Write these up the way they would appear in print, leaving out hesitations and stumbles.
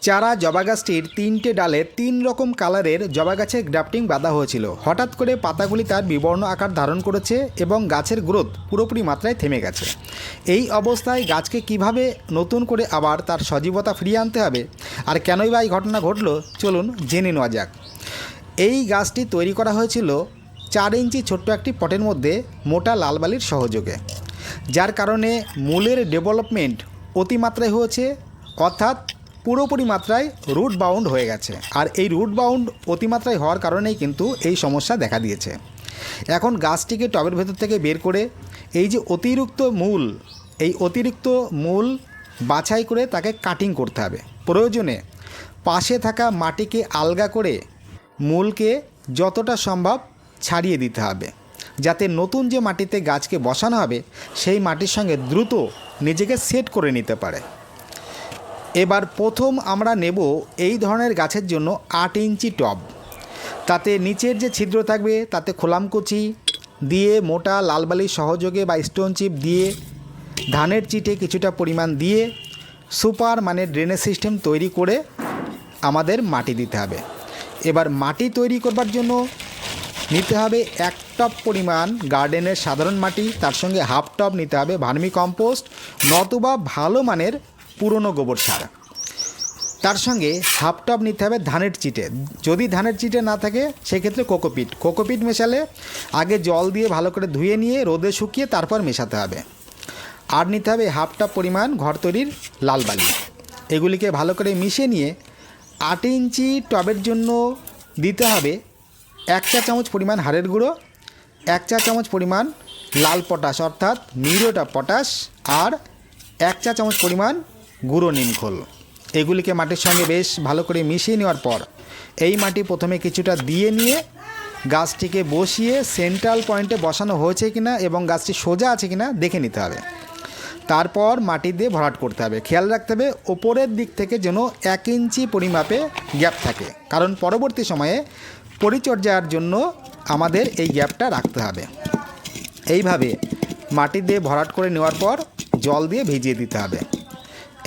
চারা জবা গাছটির 3টে ডালে 3 রকম কালারের জবা গাছের গ্রাফটিং বাঁধা হয়েছিল। হঠাৎ করে পাতাগুলি তার বিবর্ণ আকার ধারণ করেছে এবং গাছের গ্রোথ পুরোপুরি মাত্রায় থেমে গেছে। এই অবস্থায় গাছকে কিভাবে নতুন করে আবার তার সজীবতা ফিরিয়ে আনতে হবে আর কেনই বা এই ঘটনা ঘটল, চলুন জেনে নেওয়া যাক। এই গাছটি তৈরি করা হয়েছিল 4 ইঞ্চি ছোট্ট একটি পটের মধ্যে মোটা লাল বালির সহযোগে, যার কারণে মূলের ডেভেলপমেন্ট অতিমাত্রায় হয়েছে, অর্থাৎ পুরোপুরি মাত্রায় রুট বাউন্ড হয়ে গেছে। আর এই রুট বাউন্ড অতিমাত্রায় হওয়ার কারণেই কিন্তু এই সমস্যা দেখা দিয়েছে। এখন গাছটিকে টবের ভেতর থেকে বের করে এই যে অতিরিক্ত মূল বাছাই করে তাকে কাটিং করতে হবে। প্রয়োজনে পাশে থাকা মাটিকে আলগা করে মূলকে যতটা সম্ভব ছাড়িয়ে দিতে হবে, যাতে নতুন যে মাটিতে গাছকে বসানো হবে সেই মাটির সঙ্গে দ্রুত নিজেকে সেট করে নিতে পারে। এবার প্রথম আমরা নেব এই ধরনের গাছের জন্য 8 ইঞ্চি টব। তাতে নিচের যে ছিদ্র থাকবে তাতে খোলামকুচি দিয়ে মোটা লাল বালির সহযোগে বা স্টোন চিপ দিয়ে ধানের চিটে কিছুটা পরিমাণ দিয়ে সুপার ড্রেনেজ সিস্টেম তৈরি করে আমাদের মাটি দিতে হবে। এবার মাটি তৈরি করবার জন্য নিতে হবে 1 টব পরিমাণ গার্ডেনের সাধারণ মাটি, তার সঙ্গে হাফ টব নিতে হবে ভার্মি কম্পোস্ট নতুবা ভালো মানের পুরনো গোবর সার, তার সঙ্গে হাফ টব নিতে হবে ধানের চিটে। যদি ধানের চিটে না থাকে সেক্ষেত্রে কোকোপিট মেশালে আগে জল দিয়ে ভালো করে ধুয়ে নিয়ে রোদে শুকিয়ে তারপর মেশাতে হবে। আর নিতে হবে হাফ টব পরিমাণ ঘর তৈরির লাল বালি। এগুলিকে ভালো করে মিশিয়ে নিয়ে 8 ইঞ্চি টবের জন্য দিতে হবে 1 চা চামচ পরিমাণ হাড়ের গুঁড়ো, 1 চা চামচ পরিমাণ লাল পটাশ অর্থাৎ মিউরেট অফ পটাশ আর 1 চা চামচ পরিমাণ গুঁড়ো নিমখোল। এগুলিকে মাটির সঙ্গে বেশ ভালো করে মিশিয়ে নেওয়ার পর এই মাটি প্রথমে কিছুটা দিয়ে নিয়ে গাছটিকে বসিয়ে সেন্ট্রাল পয়েন্টে বসানো হয়েছে কিনা এবং গাছটি সোজা আছে কিনা দেখে নিতে হবে। তারপর মাটি দিয়ে ভরাট করতে হবে। খেয়াল রাখতে হবে ওপরের দিক থেকে যেন 1 ইঞ্চি পরিমাপে গ্যাপ থাকে, কারণ পরবর্তী সময়ে পরিচর্যার জন্য আমাদের এই গ্যাপটা রাখতে হবে। এইভাবে মাটি দিয়ে ভরাট করে নেওয়ার পর জল দিয়ে ভিজিয়ে দিতে হবে।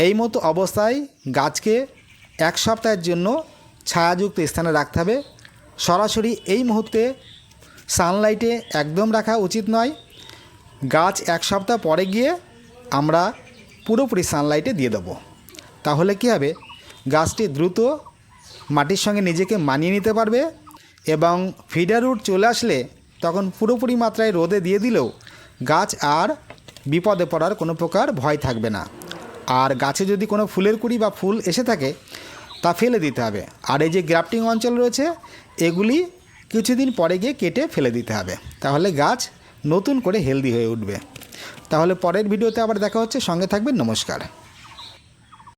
এই মতো অবস্থায় গাছকে 1 সপ্তাহের জন্য ছায়াযুক্ত স্থানে রাখতে হবে। সরাসরি এই মুহূর্তে সানলাইটে একদম রাখা উচিত নয়। গাছ 1 সপ্তাহ পরে গিয়ে আমরা পুরোপুরি সানলাইটে দিয়ে দেবো। তাহলে কী হবে, গাছটি দ্রুত মাটির সঙ্গে নিজেকে মানিয়ে নিতে পারবে এবং ফিডার রুট চলে আসলে তখন পুরোপুরি মাত্রায় রোদে দিয়ে দিলেও গাছ আর বিপদে পড়ার কোনো প্রকার ভয় থাকবে না। আর গাছে যদি কোনো ফুলের কুঁড়ি বা ফুল এসে থাকে তা ফেলে দিতে হবে। আর এই যে গ্রাফটিং অঞ্চল রয়েছে এগুলি কিছুদিন পরে গিয়ে কেটে ফেলে দিতে হবে, তাহলে গাছ নতুন করে হেলদি হয়ে উঠবে। তাহলে পরের ভিডিওতে আবার দেখা হচ্ছে, সঙ্গে থাকবেন। নমস্কার।